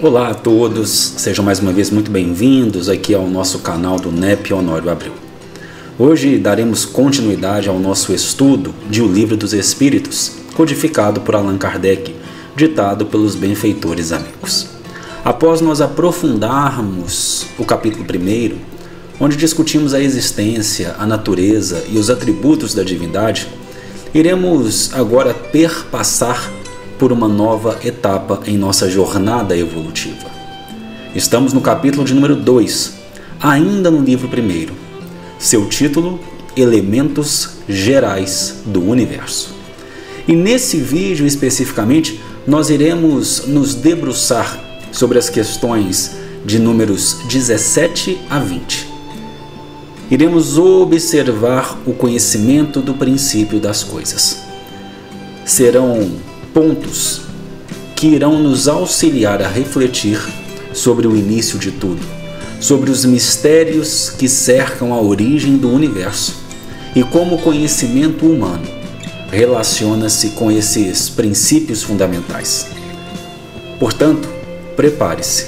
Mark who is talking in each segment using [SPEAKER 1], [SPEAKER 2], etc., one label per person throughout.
[SPEAKER 1] Olá a todos, sejam mais uma vez muito bem-vindos aqui ao nosso canal do NEP Honório Abreu. Hoje daremos continuidade ao nosso estudo de O Livro dos Espíritos, codificado por Allan Kardec, ditado pelos benfeitores amigos. Após nós aprofundarmos o capítulo 1, onde discutimos a existência, a natureza e os atributos da divindade, iremos agora perpassar por uma nova etapa em nossa jornada evolutiva. Estamos no capítulo de número 2, ainda no livro 1. Seu título, Elementos Gerais do Universo. E nesse vídeo especificamente, nós iremos nos debruçar sobre as questões de números 17 a 20. Iremos observar o conhecimento do princípio das coisas. Serão pontos que irão nos auxiliar a refletir sobre o início de tudo, sobre os mistérios que cercam a origem do universo e como o conhecimento humano relaciona-se com esses princípios fundamentais. Portanto, prepare-se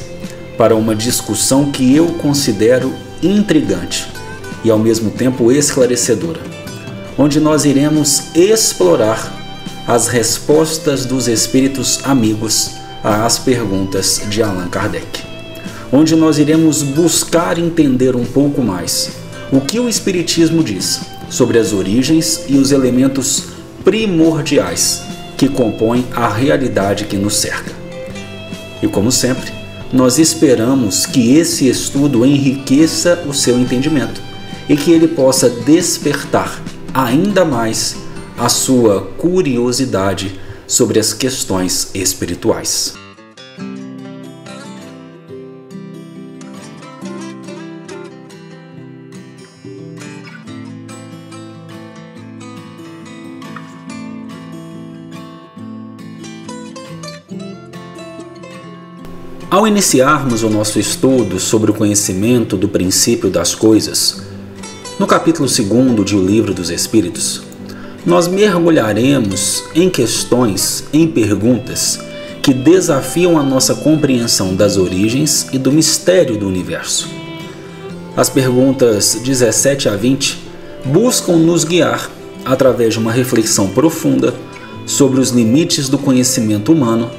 [SPEAKER 1] para uma discussão que eu considero intrigante e ao mesmo tempo esclarecedora, onde nós iremos explorar as respostas dos espíritos amigos às perguntas de Allan Kardec, onde nós iremos buscar entender um pouco mais o que o Espiritismo diz sobre as origens e os elementos primordiais que compõem a realidade que nos cerca. E como sempre, nós esperamos que esse estudo enriqueça o seu entendimento e que ele possa despertar ainda mais a sua curiosidade sobre as questões espirituais. Ao iniciarmos o nosso estudo sobre o conhecimento do princípio das coisas, no capítulo 2 de O Livro dos Espíritos, nós mergulharemos em questões, em perguntas que desafiam a nossa compreensão das origens e do mistério do universo. As perguntas 17 a 20 buscam nos guiar através de uma reflexão profunda sobre os limites do conhecimento humano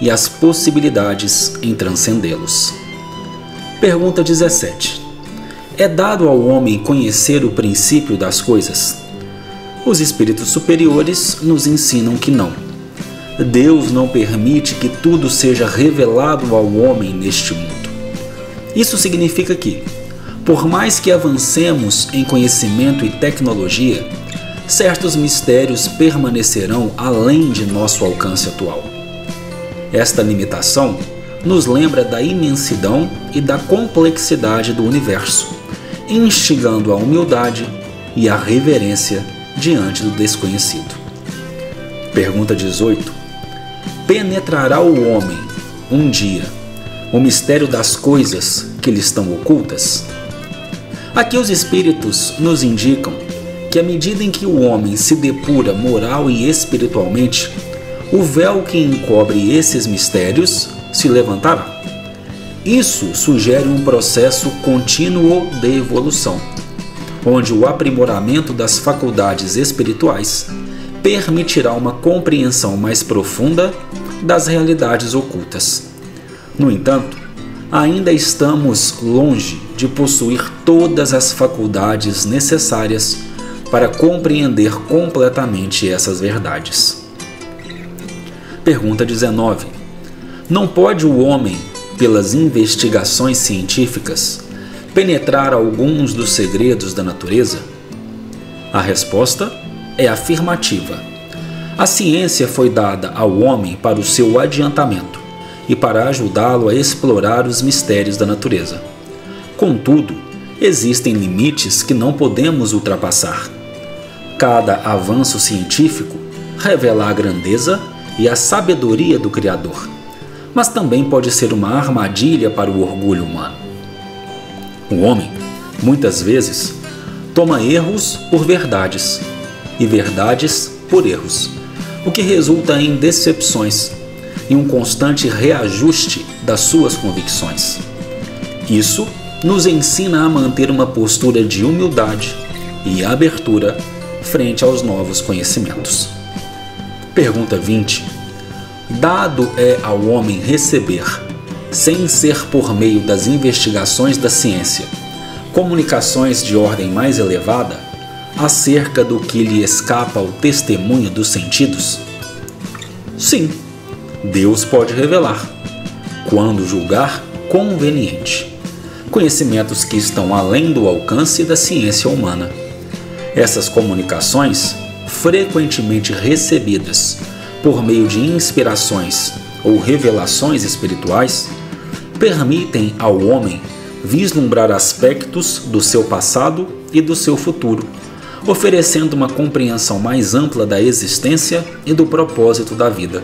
[SPEAKER 1] e as possibilidades em transcendê-los. Pergunta 17. É dado ao homem conhecer o princípio das coisas? Os espíritos superiores nos ensinam que não. Deus não permite que tudo seja revelado ao homem neste mundo. Isso significa que, por mais que avancemos em conhecimento e tecnologia, certos mistérios permanecerão além de nosso alcance atual. Esta limitação nos lembra da imensidão e da complexidade do universo, instigando a humildade e a reverência diante do desconhecido. Pergunta 18. Penetrará o homem, um dia, o mistério das coisas que lhe estão ocultas? Aqui os espíritos nos indicam que à medida em que o homem se depura moral e espiritualmente, o véu que encobre esses mistérios se levantará. Isso sugere um processo contínuo de evolução, onde o aprimoramento das faculdades espirituais permitirá uma compreensão mais profunda das realidades ocultas. No entanto, ainda estamos longe de possuir todas as faculdades necessárias para compreender completamente essas verdades. Pergunta 19. Não pode o homem, pelas investigações científicas, penetrar alguns dos segredos da natureza? A resposta é afirmativa. A ciência foi dada ao homem para o seu adiantamento e para ajudá-lo a explorar os mistérios da natureza. Contudo, existem limites que não podemos ultrapassar. Cada avanço científico revela a grandeza e a sabedoria do Criador, mas também pode ser uma armadilha para o orgulho humano. O homem, muitas vezes, toma erros por verdades e verdades por erros, o que resulta em decepções e um constante reajuste das suas convicções. Isso nos ensina a manter uma postura de humildade e abertura frente aos novos conhecimentos. Pergunta 20. Dado é ao homem receber, sem ser por meio das investigações da ciência, comunicações de ordem mais elevada, acerca do que lhe escapa ao testemunho dos sentidos? Sim, Deus pode revelar, quando julgar conveniente, conhecimentos que estão além do alcance da ciência humana. Essas comunicações, frequentemente recebidas por meio de inspirações ou revelações espirituais, permitem ao homem vislumbrar aspectos do seu passado e do seu futuro, oferecendo uma compreensão mais ampla da existência e do propósito da vida.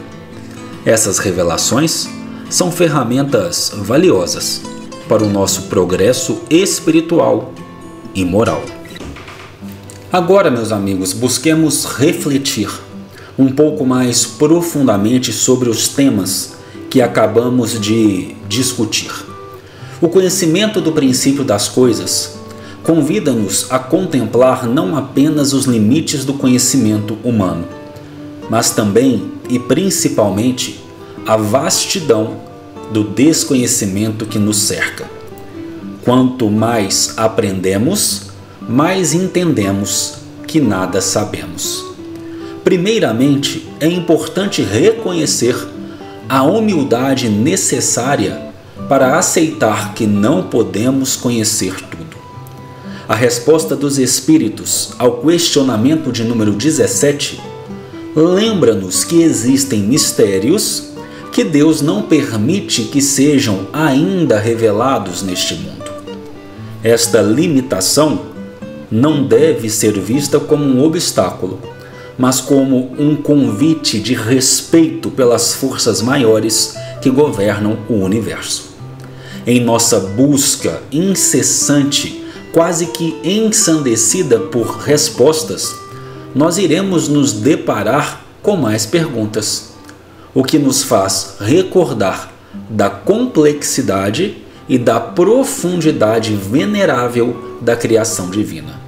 [SPEAKER 1] Essas revelações são ferramentas valiosas para o nosso progresso espiritual e moral. Agora, meus amigos, busquemos refletir um pouco mais profundamente sobre os temas que acabamos de discutir. O conhecimento do princípio das coisas convida-nos a contemplar não apenas os limites do conhecimento humano, mas também e principalmente a vastidão do desconhecimento que nos cerca. Quanto mais aprendemos, mais entendemos que nada sabemos. Primeiramente, é importante reconhecer a humildade necessária para aceitar que não podemos conhecer tudo. A resposta dos Espíritos ao questionamento de número 17 lembra-nos que existem mistérios que Deus não permite que sejam ainda revelados neste mundo. Esta limitação não deve ser vista como um obstáculo, mas como um convite de respeito pelas forças maiores que governam o universo. Em nossa busca incessante, quase que ensandecida por respostas, nós iremos nos deparar com mais perguntas, o que nos faz recordar da complexidade e da profundidade venerável da criação divina.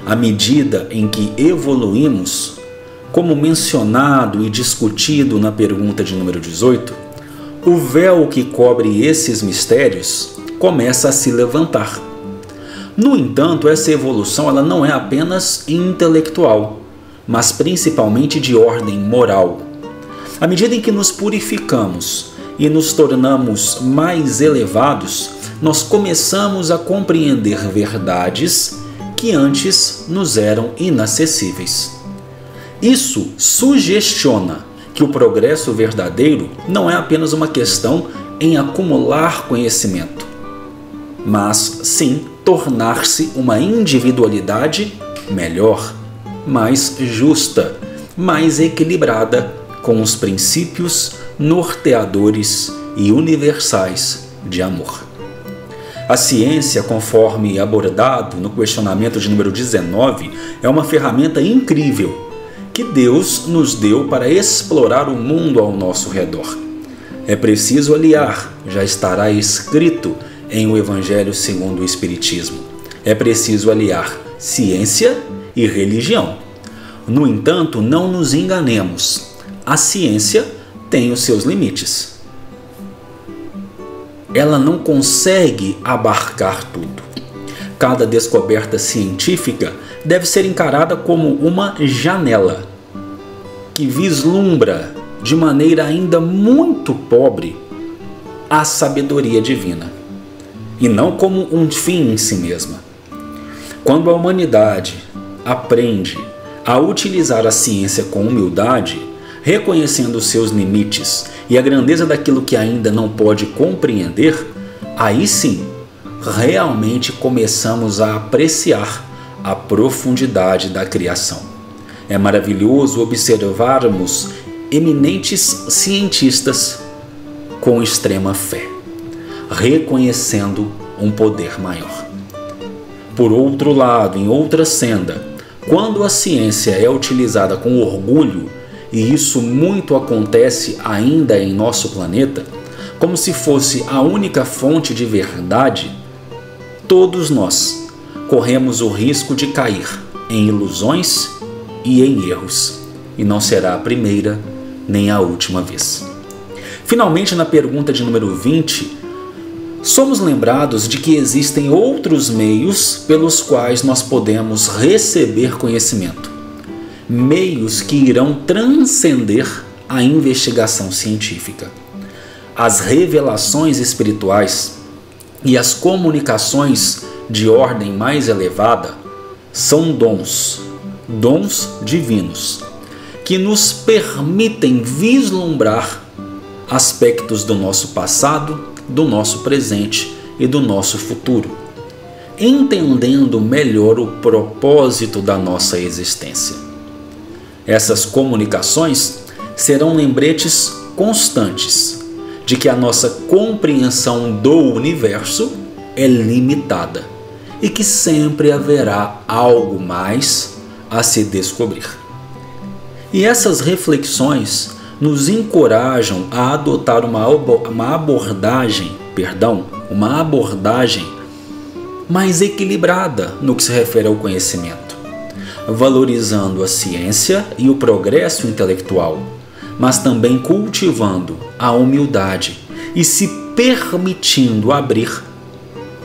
[SPEAKER 1] À medida em que evoluímos, como mencionado e discutido na pergunta de número 18, o véu que cobre esses mistérios começa a se levantar. No entanto, essa evolução ela não é apenas intelectual, mas principalmente de ordem moral. À medida em que nos purificamos e nos tornamos mais elevados, nós começamos a compreender verdades que antes nos eram inacessíveis. Isso sugestiona que o progresso verdadeiro não é apenas uma questão em acumular conhecimento, mas sim tornar-se uma individualidade melhor, mais justa, mais equilibrada com os princípios norteadores e universais de amor. A ciência, conforme abordado no questionamento de número 19, é uma ferramenta incrível que Deus nos deu para explorar o mundo ao nosso redor. É preciso aliar, já estará escrito em o Evangelho segundo o Espiritismo. É preciso aliar ciência e religião. No entanto, não nos enganemos. A ciência tem os seus limites. Ela não consegue abarcar tudo. Cada descoberta científica deve ser encarada como uma janela que vislumbra de maneira ainda muito pobre a sabedoria divina, e não como um fim em si mesma. Quando a humanidade aprende a utilizar a ciência com humildade, reconhecendo os seus limites e a grandeza daquilo que ainda não pode compreender, aí sim, realmente começamos a apreciar a profundidade da criação. É maravilhoso observarmos eminentes cientistas com extrema fé, reconhecendo um poder maior. Por outro lado, em outra senda, quando a ciência é utilizada com orgulho e isso muito acontece ainda em nosso planeta, como se fosse a única fonte de verdade, todos nós corremos o risco de cair em ilusões e em erros, e não será a primeira nem a última vez. Finalmente, na pergunta de número 20, somos lembrados de que existem outros meios pelos quais nós podemos receber conhecimento. Meios que irão transcender a investigação científica. As revelações espirituais e as comunicações de ordem mais elevada são dons divinos, que nos permitem vislumbrar aspectos do nosso passado, do nosso presente e do nosso futuro, entendendo melhor o propósito da nossa existência. Essas comunicações serão lembretes constantes de que a nossa compreensão do universo é limitada e que sempre haverá algo mais a se descobrir. E essas reflexões nos encorajam a adotar uma abordagem mais equilibrada no que se refere ao conhecimento, valorizando a ciência e o progresso intelectual, mas também cultivando a humildade e se permitindo abrir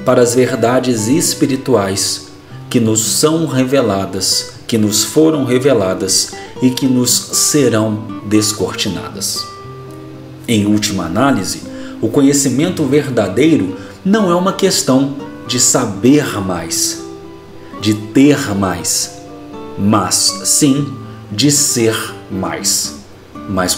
[SPEAKER 1] para as verdades espirituais que nos são reveladas, que nos foram reveladas e que nos serão descortinadas. Em última análise, o conhecimento verdadeiro não é uma questão de saber mais, de ter mais, mas sim de ser mais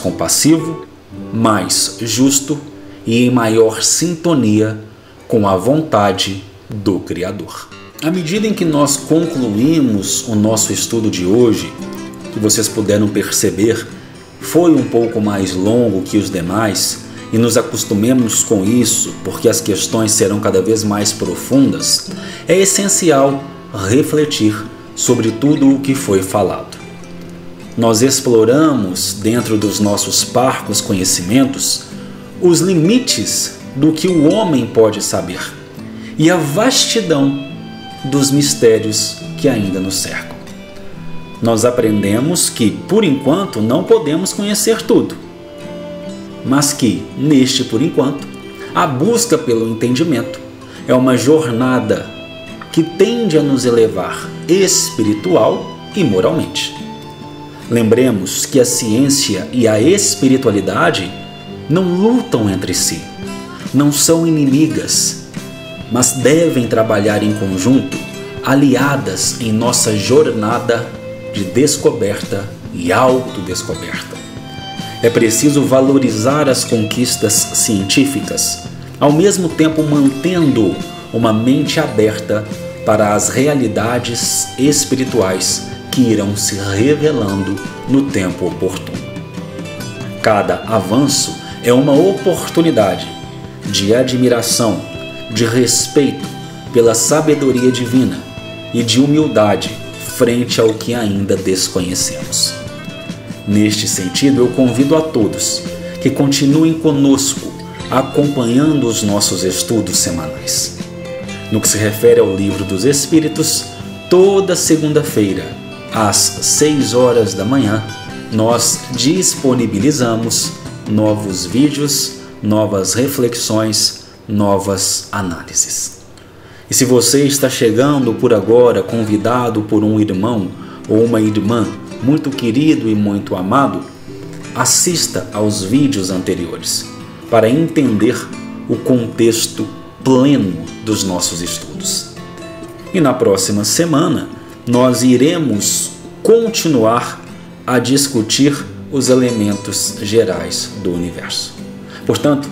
[SPEAKER 1] compassivo, mais justo e em maior sintonia com a vontade do Criador. À medida em que nós concluímos o nosso estudo de hoje, que vocês puderam perceber, foi um pouco mais longo que os demais, e nos acostumemos com isso, porque as questões serão cada vez mais profundas, é essencial refletir sobre tudo o que foi falado. Nós exploramos, dentro dos nossos parcos conhecimentos, os limites do que o homem pode saber e a vastidão dos mistérios que ainda nos cercam. Nós aprendemos que, por enquanto, não podemos conhecer tudo, mas que, neste por enquanto, a busca pelo entendimento é uma jornada que tende a nos elevar espiritual e moralmente. Lembremos que a ciência e a espiritualidade não lutam entre si, não são inimigas, mas devem trabalhar em conjunto, aliadas em nossa jornada de descoberta e autodescoberta. É preciso valorizar as conquistas científicas, ao mesmo tempo mantendo uma mente aberta para as realidades espirituais que irão se revelando no tempo oportuno. Cada avanço é uma oportunidade de admiração, de respeito pela sabedoria divina e de humildade frente ao que ainda desconhecemos. Neste sentido, eu convido a todos que continuem conosco, acompanhando os nossos estudos semanais. No que se refere ao Livro dos Espíritos, toda segunda-feira, às 6 horas da manhã, nós disponibilizamos novos vídeos, novas reflexões, novas análises. E se você está chegando por agora convidado por um irmão ou uma irmã muito querido e muito amado, assista aos vídeos anteriores para entender o contexto pleno dos nossos estudos. E na próxima semana nós iremos continuar a discutir os elementos gerais do universo. Portanto,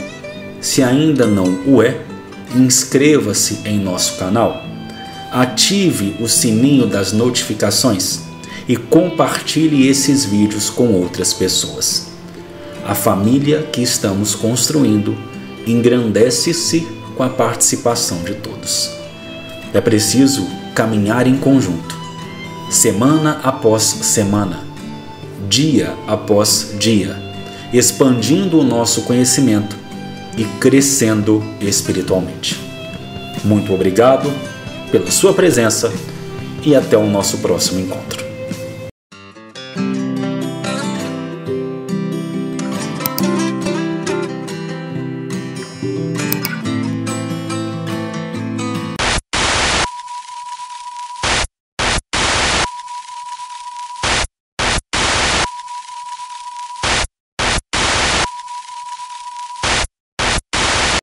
[SPEAKER 1] se ainda não o é, inscreva-se em nosso canal, ative o sininho das notificações e compartilhe esses vídeos com outras pessoas. A família que estamos construindo engrandece-se com a participação de todos. É preciso caminhar em conjunto, semana após semana, dia após dia, expandindo o nosso conhecimento e crescendo espiritualmente. Muito obrigado pela sua presença e até o nosso próximo encontro.